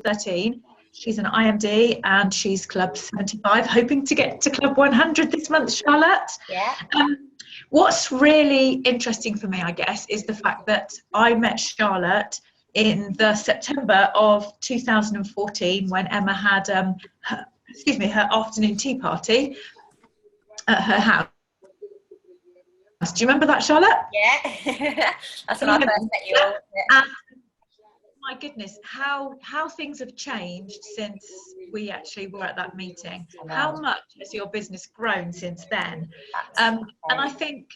13. She's an IMD and she's Club 75, hoping to get to Club 100 this month, Charlotte. Yeah. What's really interesting for me, I guess, is the fact that I met Charlotte in the September of 2014 when Emma had her afternoon tea party at her house. Do you remember that, Charlotte? Yeah. That's when I first met you all. And my goodness, how things have changed since we actually were at that meeting. How much has your business grown since then? And I think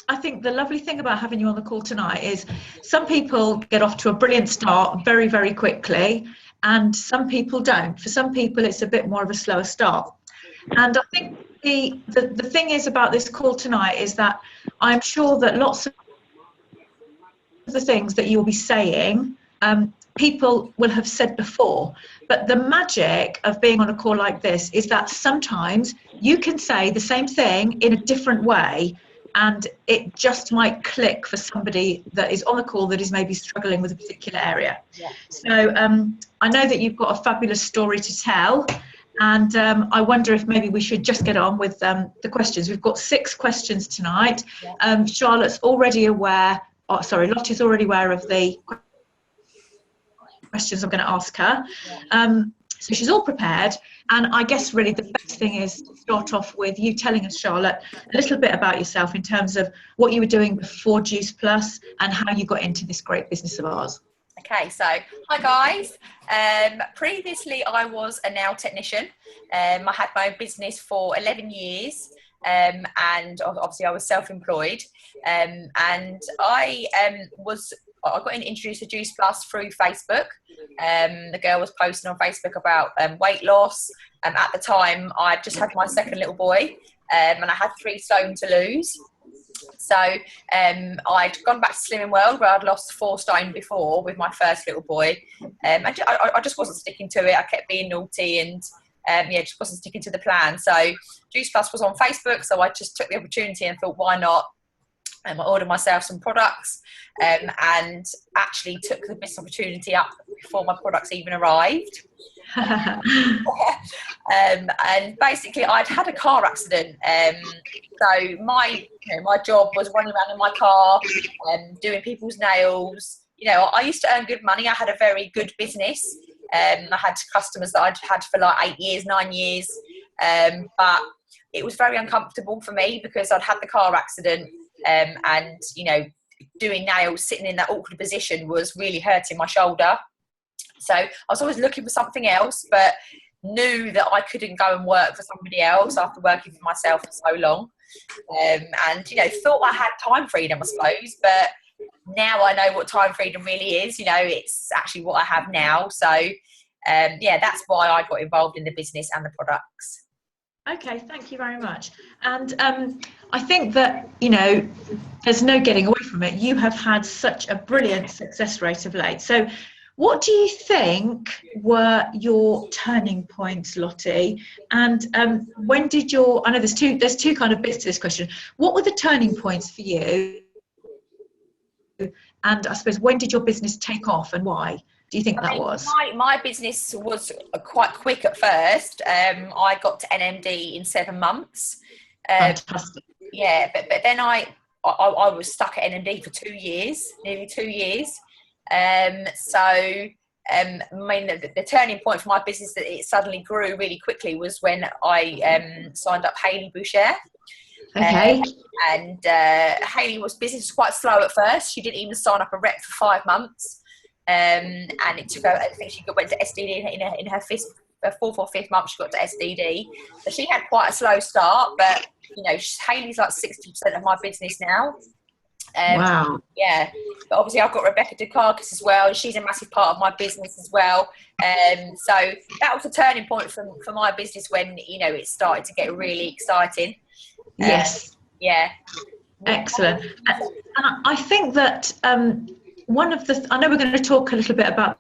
the lovely thing about having you on the call tonight is some people get off to a brilliant start very, very quickly, and some people don't. For some people, it's a bit more of a slower start. And I think the thing is about this call tonight is that I'm sure that lots of the things that you'll be saying, people will have said before. But the magic of being on a call like this is that sometimes you can say the same thing in a different way, and it just might click for somebody that is on the call that is maybe struggling with a particular area. Yeah. So I know that you've got a fabulous story to tell, and I wonder if maybe we should just get on with the questions. We've got 6 questions tonight. Yeah. Charlotte's already aware, Lottie's already aware of the questions I'm going to ask her. Yeah. So she's all prepared, and I guess really the best thing is to start off with you telling us, Charlotte, a little bit about yourself in terms of what you were doing before Juice Plus and how you got into this great business of ours. Okay, so hi guys. Previously I was a nail technician. I had my own business for 11 years. And obviously I was self-employed, and I got introduced to Juice Plus through Facebook. The girl was posting on Facebook about weight loss. At the time, I just had my second little boy, and I had 3 stone to lose. So I'd gone back to Slimming World, where I'd lost 4 stone before with my first little boy. I just wasn't sticking to it. I kept being naughty and just wasn't sticking to the plan. So Juice Plus was on Facebook, so I just took the opportunity and thought, why not? I ordered myself some products, and actually took the business opportunity up before my products even arrived. And basically I'd had a car accident, so my job was running around in my car and doing people's nails. I used to earn good money. I had a very good business. I had customers that I'd had for like 8 years, 9 years, but it was very uncomfortable for me because I'd had the car accident, and doing nails, sitting in that awkward position was really hurting my shoulder. So I was always looking for something else, but knew that I couldn't go and work for somebody else after working for myself for so long. And thought I had time freedom, I suppose, but now I know what time freedom really is. It's actually what I have now. So that's why I got involved in the business and the products. Okay, thank you very much. And I think that, there's no getting away from it. You have had such a brilliant success rate of late. So what do you think were your turning points, Lottie? And when did I know there's two kind of bits to this question. What were the turning points for you? And I suppose, when did your business take off and why do you think that was? My business was quite quick at first. I got to NMD in 7 months. Fantastic. Yeah, but then I was stuck at NMD for 2 years, nearly 2 years. The turning point for my business that it suddenly grew really quickly was when I signed up Hayley Boucher. Okay. Hayley's business was quite slow at first. She didn't even sign up a rep for 5 months. And it took her, I think she went to SDD in her 4th or 5th month, she got to SDD. So she had quite a slow start, but Hayley's like 60% of my business now. Wow. Yeah, but obviously I've got Rebecca Dukakis as well, and she's a massive part of my business as well. So that was a turning point for my business when it started to get really exciting. Yes. Yeah. Excellent. And I think that I know we're going to talk a little bit about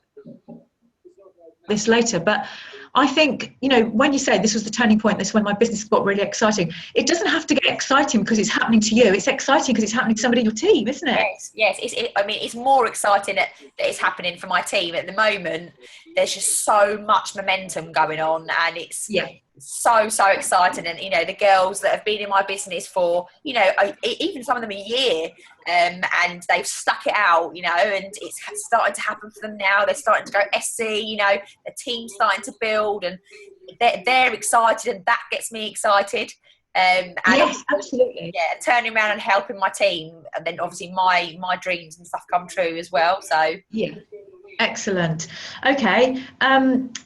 this later, but I think, you know, when you say this was the turning point, this is when my business got really exciting, it doesn't have to get exciting because it's happening to you. It's exciting because it's happening to somebody in your team, isn't it? Yes. I mean, it's more exciting that it's happening for my team at the moment. There's just so much momentum going on, and it's so exciting. And, you know, the girls that have been in my business for, you know, even some of them a year, and they've stuck it out, you know, and it's starting to happen for them now. They're starting to go SC, you know, the team's starting to build, and they're excited, and that gets me excited. And yes, absolutely. Yeah, turning around and helping my team, and then obviously my dreams and stuff come true as well. So yeah, excellent. Okay, and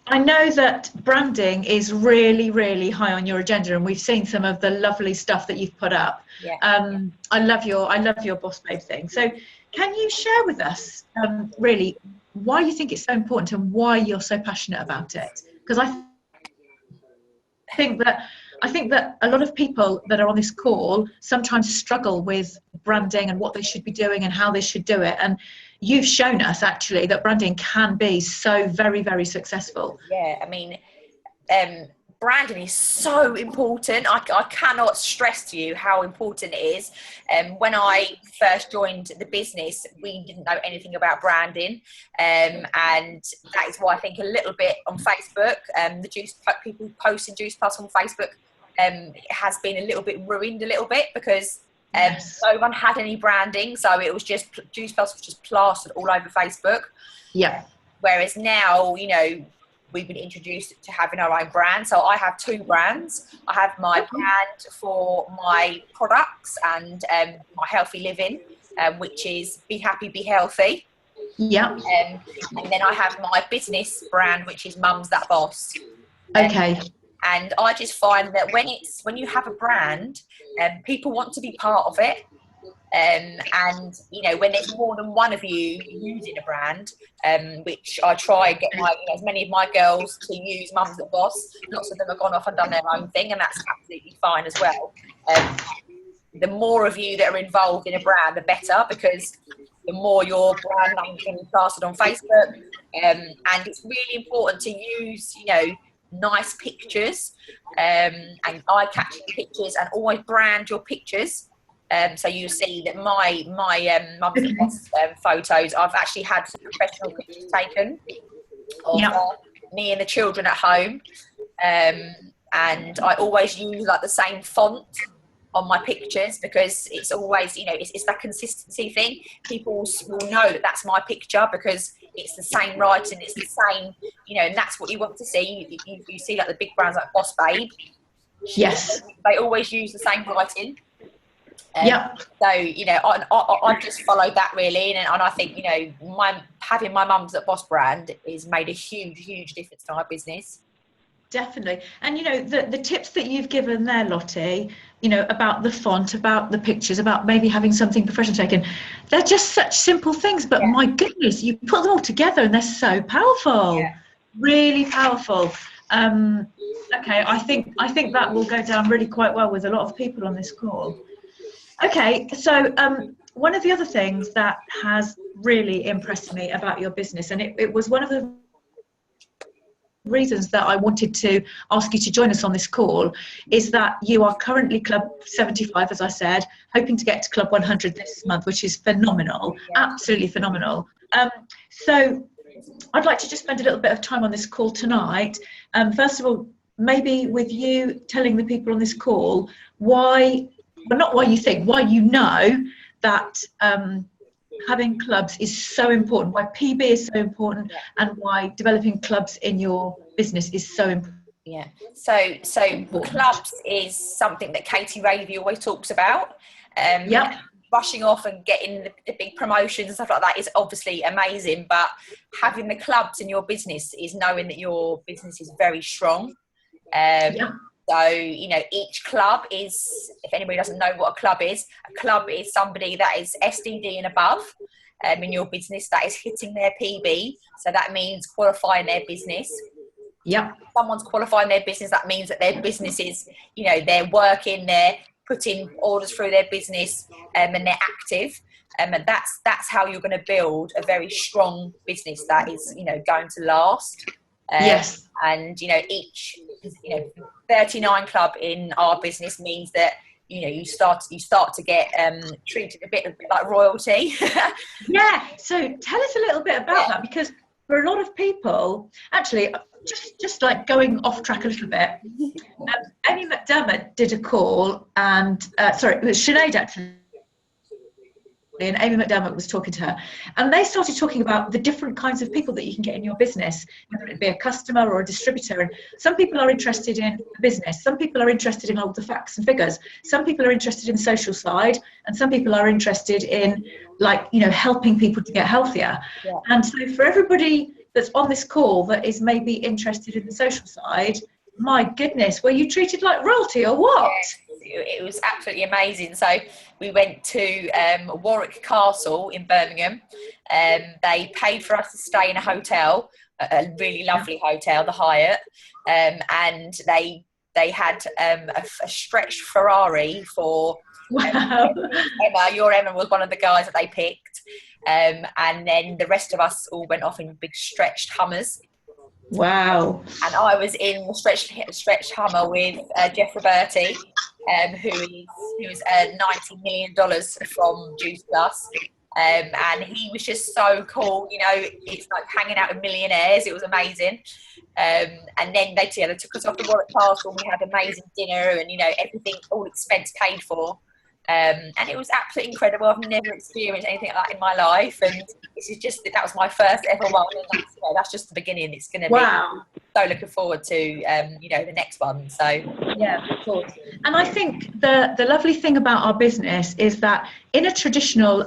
I know that branding is really, really high on your agenda, and we've seen some of the lovely stuff that you've put up. I love your Boss Babe thing. So can you share with us really why you think it's so important and why you're so passionate about it? Because I think that a lot of people that are on this call sometimes struggle with branding and what they should be doing and how they should do it. And you've shown us actually that branding can be so very, very successful. Yeah, I mean, branding is so important. I cannot stress to you how important it is. When I first joined the business, we didn't know anything about branding, and that is why I think a little bit on Facebook, people posting Juice Plus on Facebook, has been a little bit ruined a little bit because no one had any branding, so it was just Juice Plus was just plastered all over Facebook. Yeah. Whereas now, you know, we've been introduced to having our own brand. So I have two brands. I have my brand for my products and my healthy living, which is Be Happy, Be Healthy. Yeah. And then I have my business brand, which is Mum's That Boss. Okay. And I just find that when you have a brand, people want to be part of it. And you know, when there's more than one of you using a brand, which I try and get as many of my girls to use Mum's That Boss. Lots of them have gone off and done their own thing, and that's absolutely fine as well. The more of you that are involved in a brand, the better, because the more your brand names can be plastered on Facebook, and it's really important to use, you know, nice pictures and eye-catching pictures, and always brand your pictures. So you see that my Mum's That Boss photos, I've actually had some professional pictures taken of me and the children at home, and I always use like the same font on my pictures, because it's always, you know, it's that consistency thing. People will know that that's my picture because it's the same writing, it's the same, you know, and that's what you want to see. You see like the big brands like Boss Babe. Yes. They always use the same writing. So, you know, I just followed that really, and I think, you know, having my Mum's That Boss brand has made a huge difference to my business. Definitely. And, you know, the tips that you've given there, Lottie, you know, about the font, about the pictures, about maybe having something professional taken, they're just such simple things, but my goodness, you put them all together and they're so powerful. Really powerful. Okay, I think that will go down really quite well with a lot of people on this call. Okay, so one of the other things that has really impressed me about your business, and it was one of the reasons that I wanted to ask you to join us on this call, is that you are currently Club 75, as I said, hoping to get to Club 100 this month, which is phenomenal, absolutely phenomenal. So I'd like to just spend a little bit of time on this call tonight. First of all, maybe with you telling the people on this call why, well, not why you think, why you know that having clubs is so important, why PB is so important, and why developing clubs in your business is so important. Yeah. So clubs is something that Katie Ravey always talks about. Rushing off and getting the big promotions and stuff like that is obviously amazing, but having the clubs in your business is knowing that your business is very strong. So, you know, each club is, if anybody doesn't know what a club is somebody that is SDD and above in your business, that is hitting their PB. So that means qualifying their business. If someone's qualifying their business, that means that their business is, you know, they're working, they're putting orders through their business, and they're active. And that's how you're going to build a very strong business that is, you know, going to last. Yes. And, you know, each, you know, 39 club in our business means that, you know, you start to get treated a bit like royalty. Yeah. So tell us a little bit about that, because for a lot of people, actually, just like going off track a little bit, Amy McDermott did a call, and sorry, it was Sinead actually, and Amy McDermott was talking to her, and they started talking about the different kinds of people that you can get in your business, whether it be a customer or a distributor. And some people are interested in the business, some people are interested in all the facts and figures, some people are interested in the social side, and some people are interested in, like, you know, helping people to get healthier. Yeah. And so for everybody that's on this call that is maybe interested in the social side, my goodness, were you treated like royalty or what? It was absolutely amazing. So we went to Warwick Castle in Birmingham. They paid for us to stay in a hotel, a really lovely hotel, the Hyatt, and they had a stretched Ferrari for Wow. Emma. Your Emma was one of the guys that they picked, and then the rest of us all went off in big stretched Hummers. Wow. And I was in the stretched Hummer with Jeff Roberti, who is $90 million from Juice Plus. And he was just so cool. You know, it's like hanging out with millionaires. It was amazing. And then they took us off to Warwick Castle, and we had amazing dinner, and, you know, everything, all expense paid for. And it was absolutely incredible. I've never experienced anything like that in my life, and this is just, that was my first ever one, and that's just the beginning. It's going to be so looking forward to you know, the next one. So yeah, of course. And I think the lovely thing about our business is that in a traditional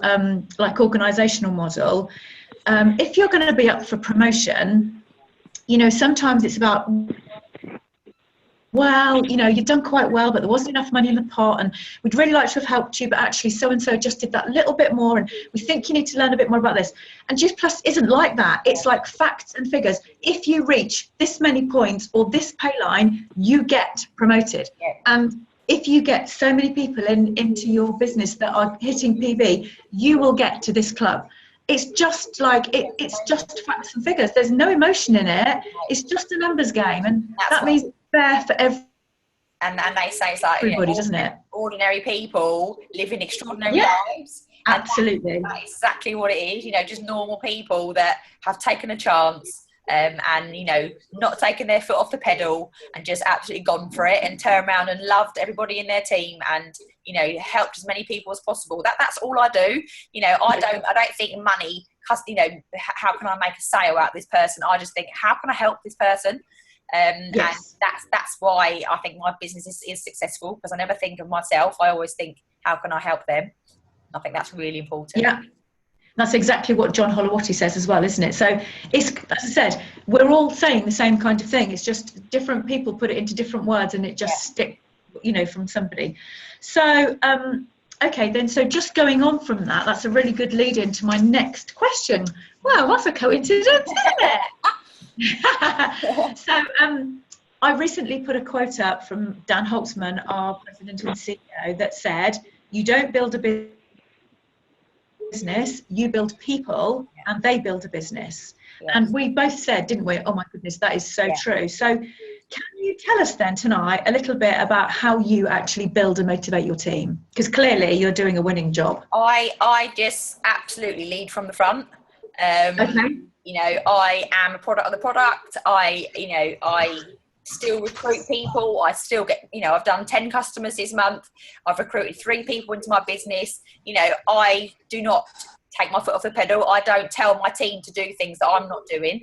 like organisational model, if you're going to be up for promotion, you know, sometimes it's about, well, you know, you've done quite well, but there wasn't enough money in the pot, and we'd really like to have helped you, but actually so-and-so just did that little bit more, and we think you need to learn a bit more about this. And Juice Plus isn't like that. It's like facts and figures. If you reach this many points or this pay line, you get promoted. And if you get so many people into your business that are hitting PB, you will get to this club. It's just like, it's just facts and figures. There's no emotion in it. It's just a numbers game, and that means fair for every. And they say it's like, everybody, you know, doesn't it? Ordinary people living extraordinary lives. Absolutely. That's exactly what it is. You know, just normal people that have taken a chance, and, you know, not taken their foot off the pedal, and just absolutely gone for it, and turned around and loved everybody in their team, and, you know, helped as many people as possible. That's all I do. You know, I don't think money, you know, how can I make a sale out of this person? I just think, how can I help this person? And that's why I think my business is successful, because I never think of myself. I always think, how can I help them? I think that's really important. Yeah, that's exactly what John Holowati says as well, isn't it? So it's, as I said, we're all saying the same kind of thing. It's just different people put it into different words, and it just stick, you know, from somebody. So okay, then, so just going on from that, that's a really good lead into my next question. Wow, that's a coincidence, isn't it? So I recently put a quote up from Dan Holtzman, our president and CEO, that said, you don't build a business, you build people, and they build a business. And we both said, didn't we, oh my goodness, that is so true. So can you tell us then tonight a little bit about how you actually build and motivate your team? Because clearly you're doing a winning job. I just absolutely lead from the front. Okay. You know, I am a product of the product. I still recruit people. I still get, you know, I've done 10 customers this month. I've recruited 3 people into my business. You know, I do not take my foot off the pedal. I don't tell my team to do things that I'm not doing.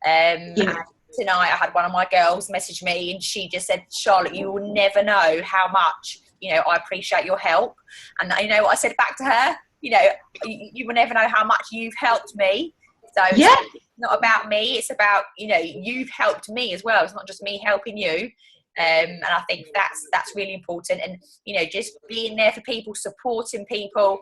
And tonight I had one of my girls message me, and she just said, Charlotte, you will never know how much, you know, I appreciate your help. And you know what I said back to her? You know, you will never know how much you've helped me. So it's not about me, it's about, you know, you've helped me as well. It's not just me helping you. And I think that's really important. And, you know, just being there for people, supporting people,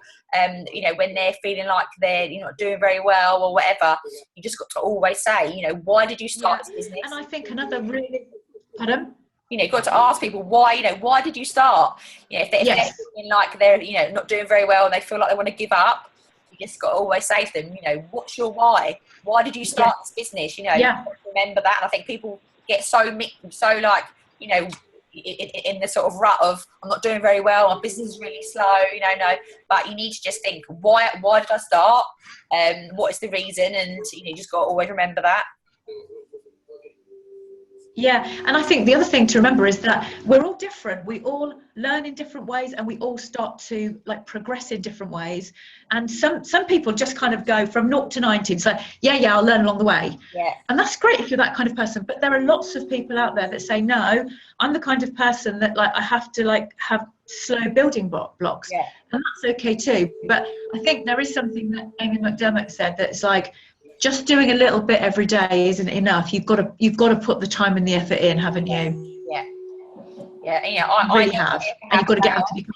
you know, when they're feeling like they're, you're not doing very well or whatever, you just got to always say, you know, why did you start this business? And I think another really, pardon? You know, you've got to ask people why, you know, why did you start? You know, if they're feeling like they're, you know, not doing very well and they feel like they want to give up, you just got to always say to them, you know, what's your why? why did you start this business? You know, remember that. And I think people get so like, you know, in the sort of rut of, I'm not doing very well, my business is really slow, you know, but you need to just think, why did I start? What is the reason? And you know, you just got to always remember that. Yeah, and I think the other thing to remember is that we're all different. We all learn in different ways, and we all start to like progress in different ways. And some people just kind of go from 0 to 90. It's like, yeah, I'll learn along the way. Yeah. And that's great if you're that kind of person. But there are lots of people out there that say, no, I'm the kind of person that like I have to like have slow building blocks. Yeah. And that's okay too. But I think there is something that Amy McDermott said that's like, just doing a little bit every day isn't enough. You've got to put the time and the effort in, haven't you? Yeah. You know, I really have. And you've got to get out of your.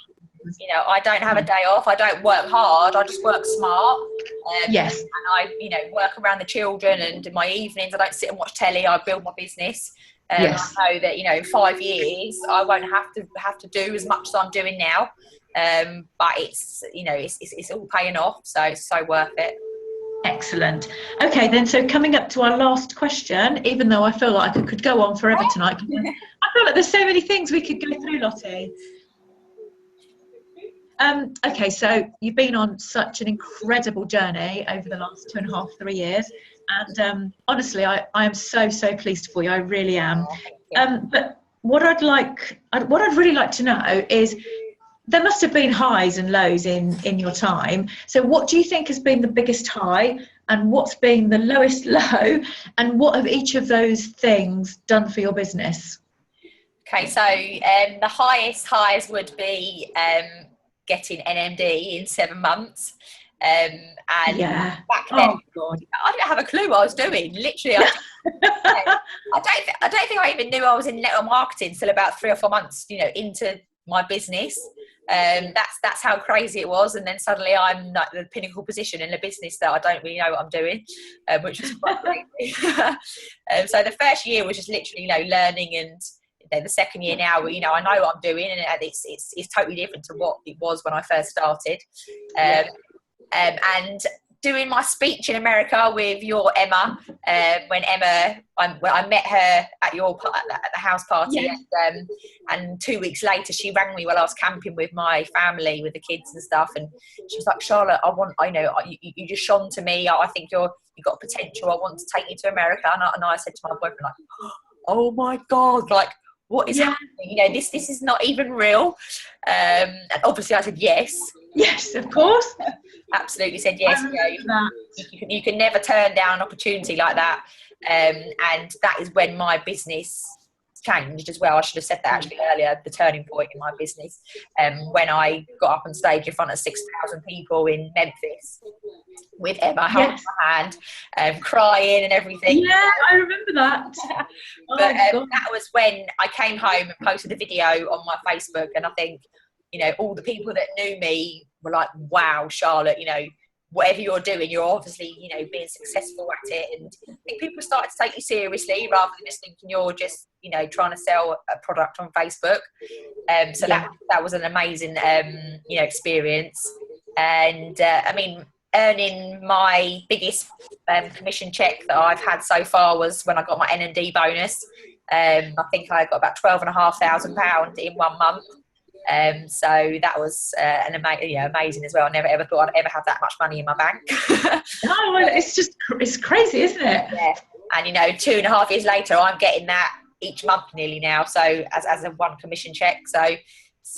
You know, I don't have a day off. I don't work hard. I just work smart. Yes. And I, you know, work around the children, and in my evenings I don't sit and watch telly. I build my business. Yes. I know that, you know, in 5 years I won't have to do as much as I'm doing now. But it's, you know, it's all paying off. So it's so worth it. Excellent. Okay, then, so coming up to our last question, even though I feel like I could go on forever tonight, I feel like there's so many things we could go through, Lottie. Okay, so you've been on such an incredible journey over the last 2.5, 3 years, and honestly, I am so pleased for you. I really am. But what I'd really like to know is, there must have been highs and lows in your time. So what do you think has been the biggest high, and what's been the lowest low, and what have each of those things done for your business? Okay, so the highest highs would be getting NMD in 7 months. And back then, God. I didn't have a clue what I was doing. Literally, I don't think I even knew I was in network marketing until about 3 or 4 months, you know, into my business. That's how crazy it was, and then suddenly I'm like the pinnacle position in a business that I don't really know what I'm doing, which was quite crazy. So the first year was just literally, you know, learning, and then the second year now, you know, I know what I'm doing, and it's totally different to what it was when I first started. And doing my speech in America with your Emma, when I met her at the house party, and 2 weeks later she rang me while I was camping with my family, with the kids and stuff, and she was like, Charlotte, you just shone to me. I think you've got potential. I want to take you to America. And I said to my boyfriend, like, oh my God, like, what is happening? You know, this is not even real. And obviously I said yes. Yes, of course. Absolutely said yes. You can never turn down an opportunity like that. And that is when my business changed as well. I should have said that actually earlier, the turning point in my business. When I got up on stage in front of 6,000 people in Memphis with Emma holding my hand, crying and everything. Yeah, I remember that. But that was when I came home and posted a video on my Facebook, and I think, you know, all the people that knew me were like, wow, Charlotte, you know, whatever you're doing, you're obviously, you know, being successful at it. And I think people started to take you seriously rather than just thinking you're just, you know, trying to sell a product on Facebook. So that was an amazing, you know, experience. And I mean, earning my biggest commission check that I've had so far was when I got my NMD bonus. I think I got about £12,500 in 1 month. So that was amazing as well. I never ever thought I'd ever have that much money in my bank. No, it's crazy, isn't it? Yeah. And you know, 2.5 years later, I'm getting that each month nearly now. So as a one commission check. So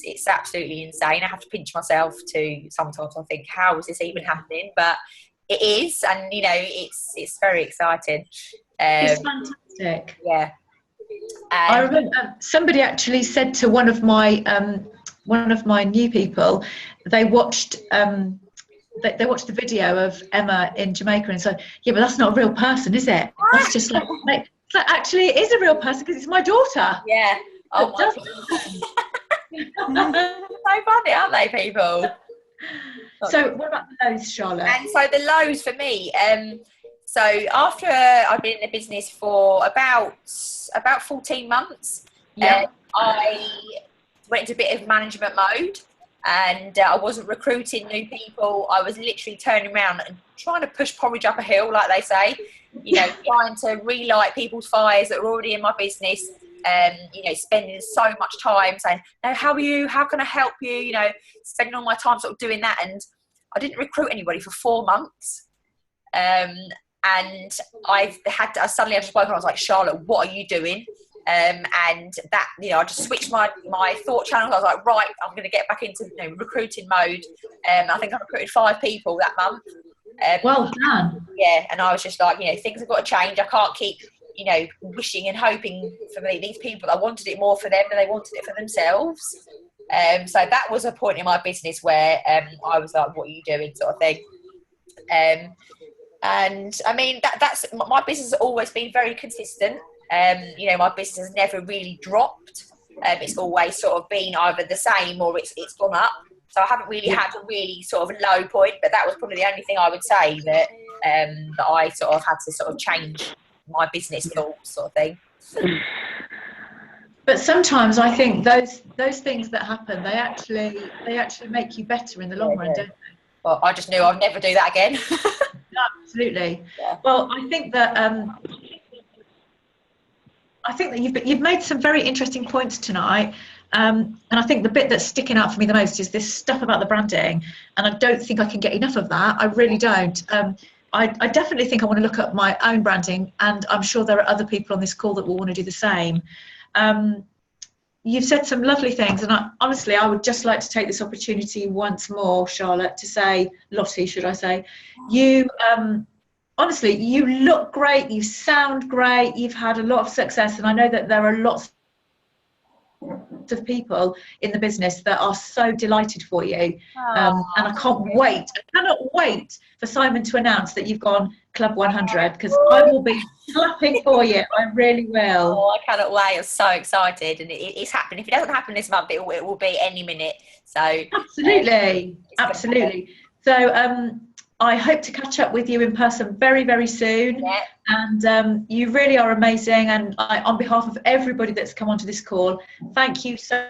it's absolutely insane. I have to pinch myself to sometimes. I think, how is this even happening? But it is, and you know, it's very exciting. It's fantastic. Yeah. I remember somebody actually said to one of my new people, they watched the video of Emma in Jamaica and said, yeah, but that's not a real person, is it? That's just like actually it is a real person because it's my daughter. Yeah. Oh my God. So funny, aren't they, people? So what about the lows, Charlotte? And so the lows for me, so after I've been in the business for about 14 months, I went into a bit of management mode, and I wasn't recruiting new people. I was literally turning around and trying to push porridge up a hill, like they say, you know, trying to relight people's fires that are already in my business, you know, spending so much time saying, no, how are you? How can I help you? You know, spending all my time sort of doing that. And I didn't recruit anybody for 4 months. And I just woke up and I was like, Charlotte, what are you doing? And that, you know, I just switched my thought channel. I was like, right, I'm going to get back into, you know, recruiting mode. I think I recruited 5 people that month. Well done. Yeah, and I was just like, you know, things have got to change. I can't keep, you know, wishing and hoping for these people. I wanted it more for them than they wanted it for themselves. So that was a point in my business where I was like, what are you doing, sort of thing. And I mean, that's my business has always been very consistent. You know, my business has never really dropped. It's always sort of been either the same or it's gone up. So I haven't really had a really sort of low point, but that was probably the only thing I would say that I sort of had to sort of change my business thoughts, sort of thing. But sometimes I think those things that happen, they actually make you better in the long run, don't they? Well, I just knew I'd never do that again. Absolutely. Yeah. Well, I think that you've made some very interesting points tonight. And I think the bit that's sticking out for me the most is this stuff about the branding. And I don't think I can get enough of that. I really don't. I definitely think I want to look at my own branding, and I'm sure there are other people on this call that will want to do the same. You've said some lovely things, and honestly, I would just like to take this opportunity once more, Charlotte, to say, Lottie, should I say, you, honestly, you look great, you sound great, you've had a lot of success, and I know that there are lots of people in the business that are so delighted for you, and I cannot wait for Simon to announce that you've gone Club 100, because I will be clapping for you. I really will. Oh, I cannot wait. I'm so excited, and it's happening. If it doesn't happen this month, it will be any minute. So absolutely. So I hope to catch up with you in person very, very soon. Yeah. And you really are amazing. And on behalf of everybody that's come onto this call, thank you so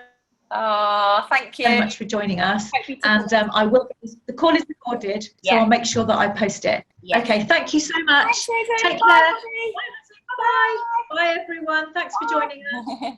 much for joining us. And I will. The call is recorded, so I'll make sure that I post it. Yeah. Okay. Thank you so much. Take care. Bye. Bye, everyone. Thanks for joining us.